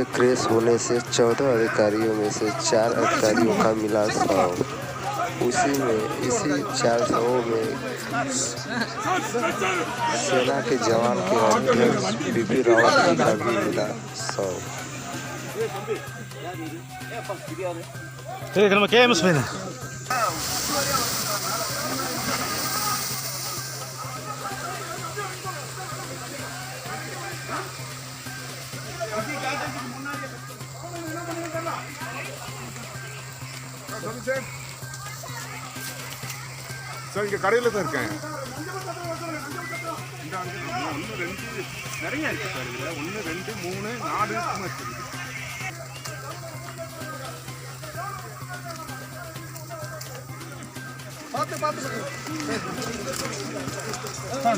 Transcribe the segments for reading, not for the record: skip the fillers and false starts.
के क्रैश होने से 14 अधिकारियों में से 4 अधिकारियों का मिला शव। इसी 4 शवों में सेना के जवान के अध्यक्ष बिपिन रावत जी का भी मिला शव। சார் இங்கே கடையில் தான் இருக்கேன். நிறைய இருக்கு சார். இதில் 1 2 3 4 இருக்குது. பார்த்து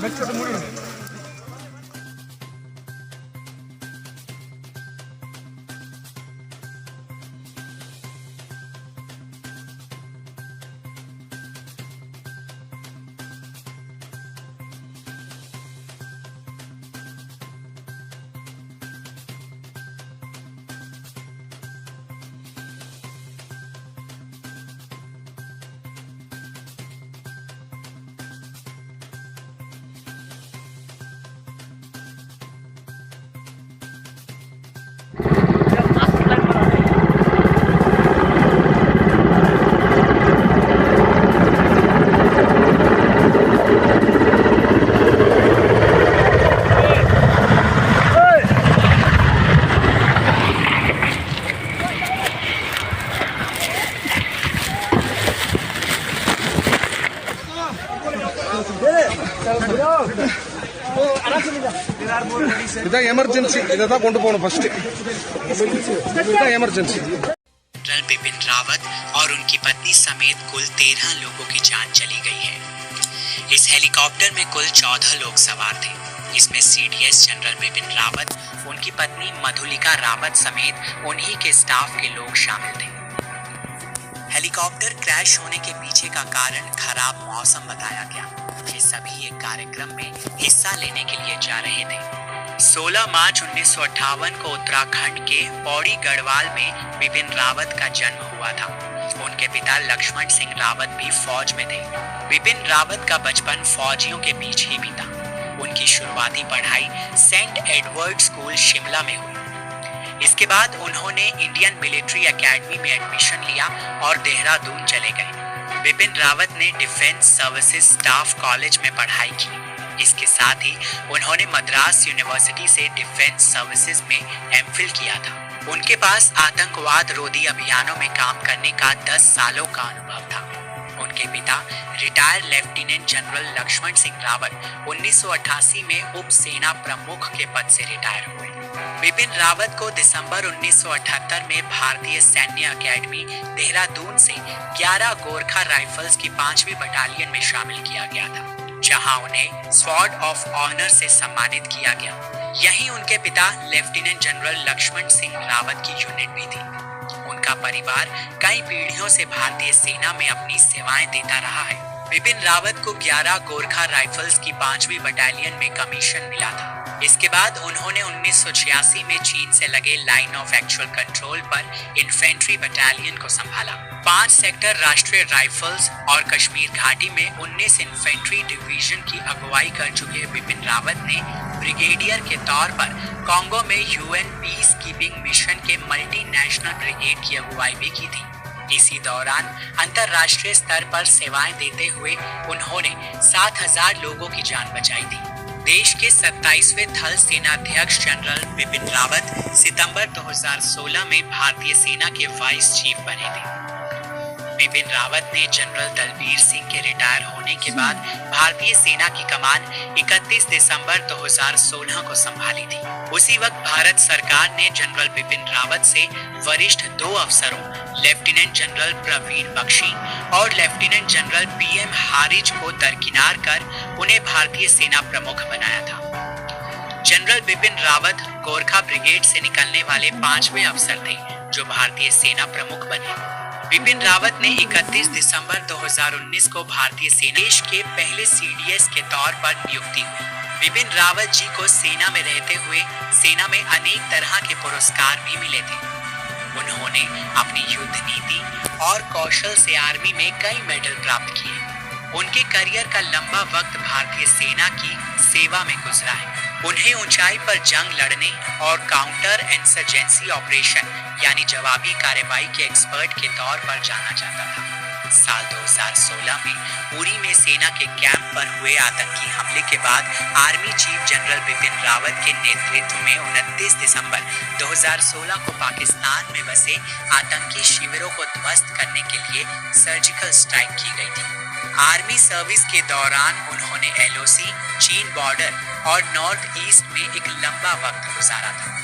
வச்சுட்டு முடியும். இதான் எமர்ஜென்சி. இதை தான் கொண்டு போகணும் ஃபர்ஸ்ட். இதான் எமர்ஜென்சி. जनरल बिपिन रावत और उनकी पत्नी समेत कुल 13 लोगों की जान चली गई है। इस हेलीकॉप्टर में कुल 14 लोग सवार थे। इसमें सीडीएस जनरल बिपिन रावत, उनकी पत्नी मधुलिका रावत समेत उन्हीं के स्टाफ के लोग शामिल थे। हेलीकॉप्टर क्रैश होने के पीछे का कारण खराब मौसम बताया गया। ये सभी एक कार्यक्रम में हिस्सा लेने के लिए जा रहे थे। 16 मार्च 1958 को उत्तराखंड के पौड़ी गढ़वाल में बिपिन रावत का जन्म हुआ था। उनके पिता लक्ष्मण सिंह रावत भी फौज में थे। बिपिन रावत का बचपन फौजियों के बीच ही बीता। उनकी शुरुआती पढ़ाई सेंट एडवर्ड स्कूल शिमला में हुई। इसके बाद उन्होंने इंडियन मिलिट्री एकेडमी में एडमिशन लिया और देहरादून चले गए। बिपिन रावत ने डिफेंस सर्विसेज स्टाफ कॉलेज में पढ़ाई की। इसके साथ ही उन्होंने मद्रास यूनिवर्सिटी से डिफेंस सर्विसेज में एमफिल किया था। उनके पास आतंकवाद रोधी अभियानों में काम करने का 10 सालों का अनुभव था। उनके पिता retired lieutenant general Laxman Singh Rawat 1988 में उप सेना प्रमुख के पद से रिटायर हुए। बिपिन रावत को दिसंबर 1978 में भारतीय सैन्य अकेडमी देहरादून से 11 गोरखा राइफल्स की 5वीं बटालियन में शामिल किया गया था, जहां उन्हें स्वॉर्ड ऑफ ऑनर से सम्मानित किया गया। यहीं उनके पिता लेफ्टिनेंट जनरल लक्ष्मण सिंह रावत की यूनिट भी थी। उनका परिवार कई पीढ़ियों से भारतीय सेना में अपनी सेवाएं देता रहा है। बिपिन रावत को 11 गोरखा राइफल्स की 5वीं बटालियन में कमीशन मिला था। इसके बाद उन्होंने 1986 में चीन से लगे लाइन ऑफ एक्चुअल कंट्रोल पर इन्फेंट्री बटालियन को संभाला। 5 सेक्टर राष्ट्रीय राइफल्स और कश्मीर घाटी में 19 इन्फेंट्री डिवीजन की अगुवाई कर चुके बिपिन रावत ने ब्रिगेडियर के तौर पर कांगो में यूएन पीस कीपिंग मिशन के मल्टीनेशनल ब्रिगेड की अगुवाई भी की थी। इसी दौरान अंतर्राष्ट्रीय स्तर पर सेवाएं देते हुए उन्होंने 7000 लोगों की जान बचाई थी। देश के 27वें थल सेनाध्यक्ष जनरल बिपिन रावत सितंबर 2016 में भारतीय सेना के वाइस चीफ बने थे। बिपिन रावत ने जनरल दलबीर सिंह के रिटायर होने के बाद भारतीय सेना की कमान 31 दिसंबर 2016 को संभाली थी। उसी वक्त भारत सरकार ने जनरल बिपिन रावत से वरिष्ठ 2 अफसरों लेफ्टिनेंट जनरल प्रवीण बख्शी और लेफ्टिनेंट जनरल PM हारिज को दरकिनार कर उन्हें भारतीय सेना प्रमुख बनाया था। जनरल बिपिन रावत गोरखा ब्रिगेड से निकलने वाले 5वें अफसर थे जो भारतीय सेना प्रमुख बने। बिपिन रावत ने 31 दिसंबर 2019 को भारतीय सेना के पहले CDS के तौर पर नियुक्ति हुई। बिपिन रावत जी को सेना में रहते हुए सेना में अनेक तरह के पुरस्कार भी मिले थे। उन्होंने अपनी युद्ध नीति और कौशल से आर्मी में कई मेडल प्राप्त किए। उनके करियर का लंबा वक्त भारतीय सेना की सेवा में गुजरा है। उन्हें ऊंचाई पर जंग लड़ने और काउंटर इंसर्जेंसी ऑपरेशन यानी जवाबी कार्रवाई के एक्सपर्ट के तौर पर जाना जाता था। साल 2016 में उरी में सेना के कैंप पर हुए आतंकी हमले के बाद army chief general Bipin Rawat के नेतृत्व में 29 दिसंबर 2016 को पाकिस्तान में बसे आतंकी शिविरों को ध्वस्त करने के लिए सर्जिकल स्ट्राइक की गई थी। आर्मी सर्विस के दौरान उन्होंने LOC, चीन बॉर्डर और नॉर्थ ईस्ट में एक लंबा वक्त गुजारा था।